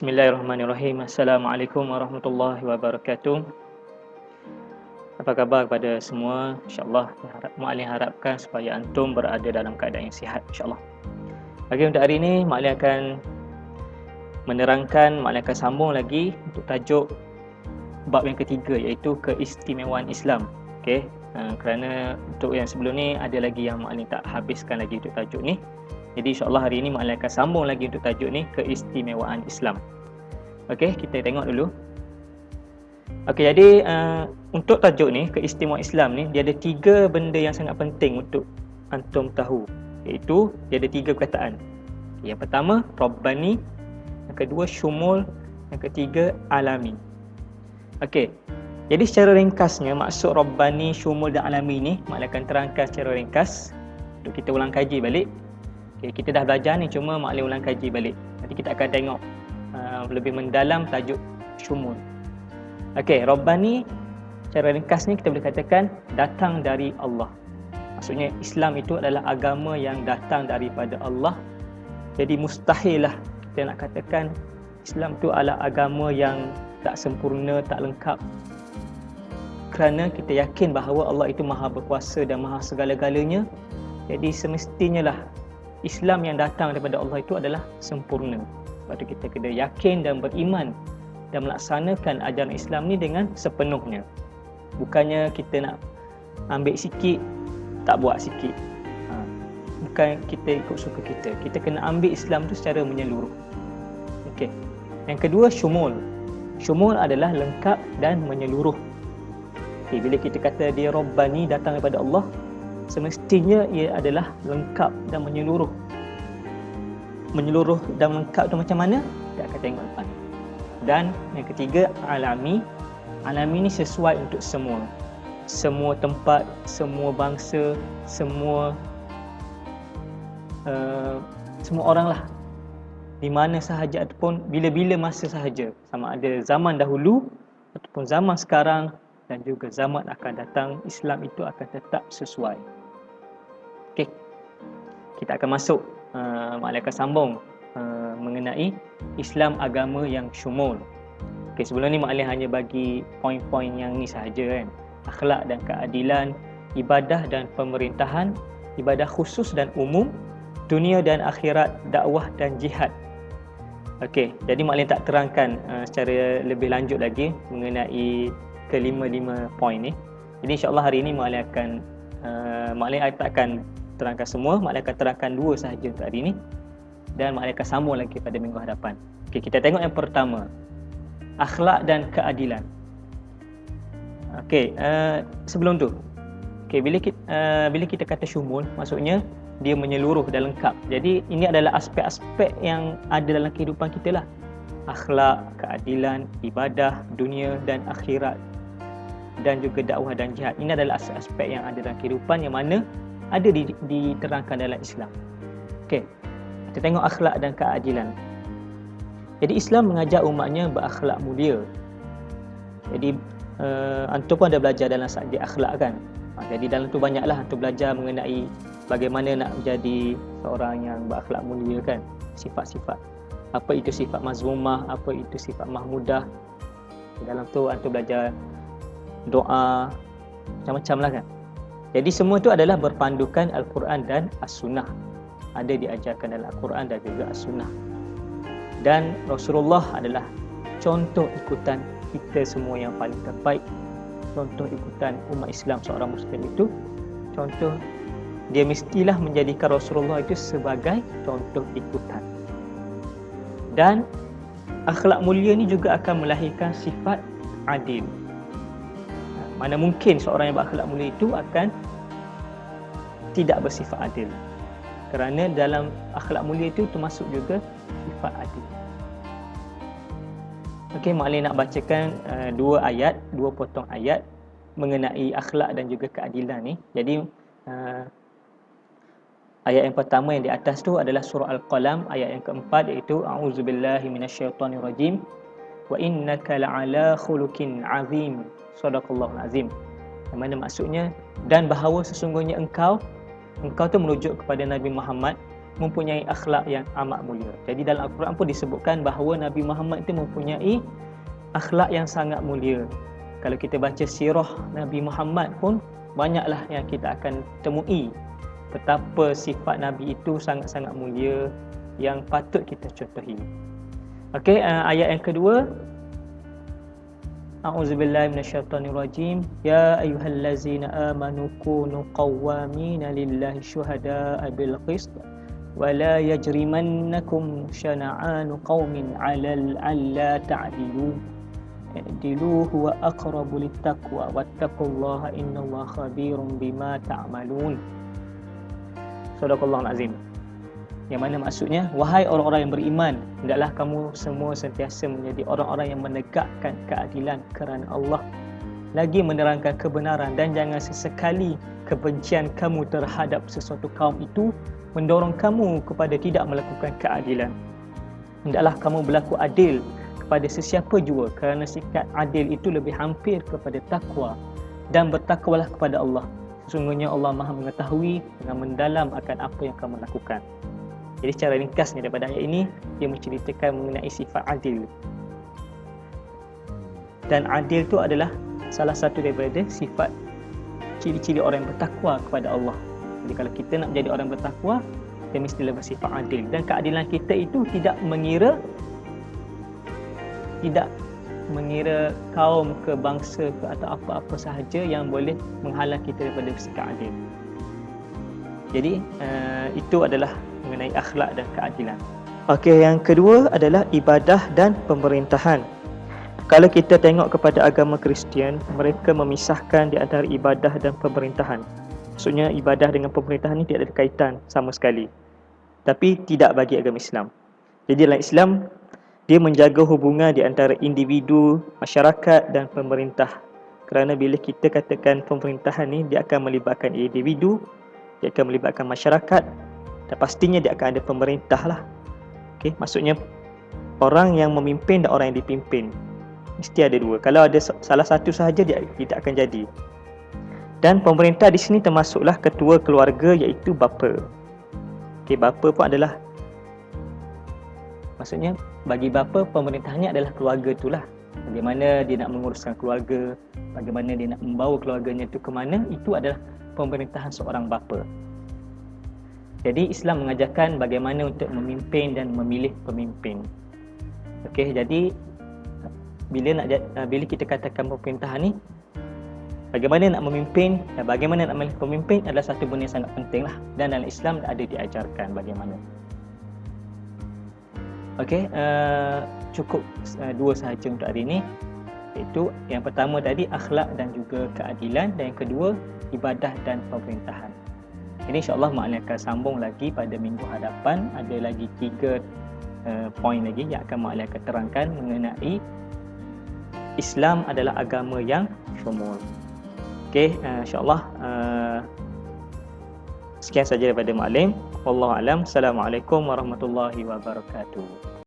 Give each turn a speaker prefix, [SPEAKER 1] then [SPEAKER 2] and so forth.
[SPEAKER 1] Bismillahirrahmanirrahim. Assalamualaikum warahmatullahi wabarakatuh. Apa khabar kepada semua? InsyaAllah Mak Alin harapkan supaya antum berada dalam keadaan yang sihat, insyaAllah. Okey, untuk hari ini Mak Alin akan menerangkan, Mak Alin akan sambung lagi untuk tajuk bab yang ketiga, iaitu keistimewaan Islam. Okey, kerana untuk yang sebelum ni ada lagi yang Mak Alin tak habiskan lagi untuk tajuk ni. Jadi insyaAllah hari ini Mak Alin akan sambung lagi untuk tajuk ni, keistimewaan Islam. Okey, kita tengok dulu. Okey, jadi untuk tajuk ni, keistimewaan Islam ni, dia ada 3 benda yang sangat penting untuk antum tahu. Iaitu dia ada 3 perkataan. Yang pertama, Rabbani. Yang kedua, Syumul. Yang ketiga, Alami. Okey, jadi secara ringkasnya maksud Rabbani, Syumul dan Alami ni Mak Alin akan terangkan secara ringkas untuk kita ulang kaji balik. Okey, kita dah belajar ni, cuma Mak Alin ulang kaji balik. Nanti kita akan tengok lebih mendalam tajuk Syumul. Okey, Rabbani secara ringkas ni kita boleh katakan datang dari Allah. Maksudnya Islam itu adalah agama yang datang daripada Allah. Jadi mustahil lah kita nak katakan Islam itu adalah agama yang tak sempurna, tak lengkap. Kerana kita yakin bahawa Allah itu maha berkuasa dan maha segala-galanya. Jadi semestinya lah Islam yang datang daripada Allah itu adalah sempurna. Sebab itu kita kena yakin dan beriman dan melaksanakan ajaran Islam ni dengan sepenuhnya. Bukannya kita nak ambil sikit, tak buat sikit. Bukan kita ikut suka kita. Kita kena ambil Islam tu secara menyeluruh. Okey. Yang kedua, Syumul. Syumul adalah lengkap dan menyeluruh. Okay, bila kita kata dia Rabbani, datang daripada Allah, semestinya ia adalah lengkap dan menyeluruh. Menyeluruh dan lengkap tu macam mana? Kita akan tengok depan. Dan yang ketiga, Alami. Alami ni sesuai untuk semua. Semua tempat, semua bangsa, semua orang lah. Di mana sahaja ataupun bila-bila masa sahaja. Sama ada zaman dahulu ataupun zaman sekarang dan juga zaman akan datang, Islam itu akan tetap sesuai. Okey. Kita akan masuk, Mak Alin akan sambung mengenai Islam agama yang syumul. Okey, sebelum ni Mak Alin hanya bagi poin-poin yang ni sahaja kan. Akhlak dan keadilan, ibadah dan pemerintahan, ibadah khusus dan umum, dunia dan akhirat, dakwah dan jihad. Okey, jadi Mak Alin tak terangkan secara lebih lanjut lagi mengenai kelima-lima poin ni. Jadi insya-Allah hari ini Mak Alin tak akan terangkan semua, Mak Alin akan terangkan 2 sahaja untuk hari ini. Dan Mak Alin akan sambung lagi pada minggu hadapan. Okey, kita tengok yang pertama. Akhlak dan keadilan. Okey, sebelum tu. Okey, bila kita kata syumul, maksudnya dia menyeluruh dan lengkap. Jadi ini adalah aspek-aspek yang ada dalam kehidupan kita lah. Akhlak, keadilan, ibadah, dunia dan akhirat, dan juga dakwah dan jihad. Ini adalah aspek-aspek yang ada dalam kehidupan yang mana ada diterangkan dalam Islam. Okey, kita tengok akhlak dan keadilan. Jadi Islam mengajak umatnya berakhlak mulia. Jadi antum pun ada belajar dalam subjek akhlak kan. Jadi dalam tu banyaklah antum belajar mengenai bagaimana nak menjadi seorang yang berakhlak mulia kan. Sifat-sifat. Apa itu sifat mazmumah, apa itu sifat mahmudah. Dalam tu antum belajar doa, macam-macam lah kan. Jadi semua itu adalah berpandukan Al-Quran dan As-Sunnah. Ada diajarkan dalam Al-Quran dan juga As-Sunnah. Dan Rasulullah adalah contoh ikutan kita semua yang paling terbaik. Contoh ikutan umat Islam, seorang Muslim itu, contoh dia mestilah menjadikan Rasulullah itu sebagai contoh ikutan. Dan akhlak mulia ni juga akan melahirkan sifat adil. Mana mungkin seorang yang berakhlak mulia itu akan tidak bersifat adil. Kerana dalam akhlak mulia itu termasuk juga sifat adil. Okey, Mak Alin nak bacakan 2 potong ayat mengenai akhlak dan juga keadilan ni. Jadi ayat yang pertama yang di atas tu adalah surah Al-Qalam, ayat yang keempat, iaitu a'udzubillahi minasyaitonirrajim wa innaka la'ala khuluqin azim. Sadaqallahul azim. Yang mana maksudnya, dan bahawa sesungguhnya engkau tu merujuk kepada Nabi Muhammad, mempunyai akhlak yang amat mulia. Jadi dalam Al-Quran pun disebutkan bahawa Nabi Muhammad itu mempunyai akhlak yang sangat mulia. Kalau kita baca sirah Nabi Muhammad pun banyaklah yang kita akan temui betapa sifat Nabi itu sangat-sangat mulia yang patut kita contohi. Okey, ayat yang kedua, A'udzubillahi minasyaitonirrajim. Ya ayyuhallazina amanu kunu qawwamina lillahi syuhada'a bil qist wa la yajrimannakum syana'anu qaumin 'alal alla ta'dilu i'dilu huwa aqrabu littaqwa wattaqullaha innallaha khabirum bima ta'malun. Sadaqallahul azim. Yang mana maksudnya, wahai orang-orang yang beriman, hendaklah kamu semua sentiasa menjadi orang-orang yang menegakkan keadilan kerana Allah, lagi menerangkan kebenaran, dan jangan sesekali kebencian kamu terhadap sesuatu kaum itu mendorong kamu kepada tidak melakukan keadilan. Hendaklah kamu berlaku adil kepada sesiapa jua, kerana sikap adil itu lebih hampir kepada takwa, dan bertakwalah kepada Allah. Sesungguhnya Allah Maha mengetahui dengan mendalam akan apa yang kamu lakukan. Jadi secara ringkasnya daripada ayat ini, dia menceritakan mengenai sifat adil. Dan adil itu adalah salah satu daripada sifat ciri-ciri orang yang bertakwa kepada Allah. Jadi kalau kita nak menjadi orang bertakwa, kita mestilah bersifat adil. Dan keadilan kita itu tidak mengira kaum ke bangsa ke atau apa-apa sahaja yang boleh menghalang kita daripada bersikap adil. Jadi itu adalah mengenai akhlak dan keadilan. Okey, yang kedua adalah ibadah dan pemerintahan. Kalau kita tengok kepada agama Kristian, mereka memisahkan di antara ibadah dan pemerintahan. Maksudnya ibadah dengan pemerintahan ini tidak ada kaitan sama sekali. Tapi tidak bagi agama Islam. Jadi dalam Islam, dia menjaga hubungan di antara individu, masyarakat dan pemerintah. Kerana bila kita katakan pemerintahan ni, dia akan melibatkan individu, dia akan melibatkan masyarakat, dan pastinya dia akan ada pemerintah lah. Okay? Maksudnya orang yang memimpin dan orang yang dipimpin mesti ada dua. Kalau ada salah satu sahaja, dia tidak akan jadi. Dan pemerintah di sini termasuklah ketua keluarga, iaitu bapa. Okay, bapa pun adalah, maksudnya bagi bapa, pemerintahnya adalah keluarga itulah. Bagaimana dia nak menguruskan keluarga, bagaimana dia nak membawa keluarganya itu ke mana, itu adalah pemerintahan seorang bapa. Jadi Islam mengajarkan bagaimana untuk memimpin dan memilih pemimpin. Okey, jadi bila kita katakan pemerintahan ni, bagaimana nak memimpin dan bagaimana nak memilih pemimpin adalah satu benda yang sangat penting lah. Dan dalam Islam ada diajarkan bagaimana. Okey, cukup dua sahaja untuk hari ini. Iaitu yang pertama tadi akhlak dan juga keadilan, dan yang kedua ibadah dan pemerintahan. Ini insyaAllah Mak Alin akan sambung lagi pada minggu hadapan. Ada lagi 3 poin lagi yang akan Mak Alin akan terangkan mengenai Islam adalah agama yang syumul. Okey, insyaAllah sekian saja daripada Mak Alin. Wallahu a'lam. Assalamualaikum warahmatullahi wabarakatuh.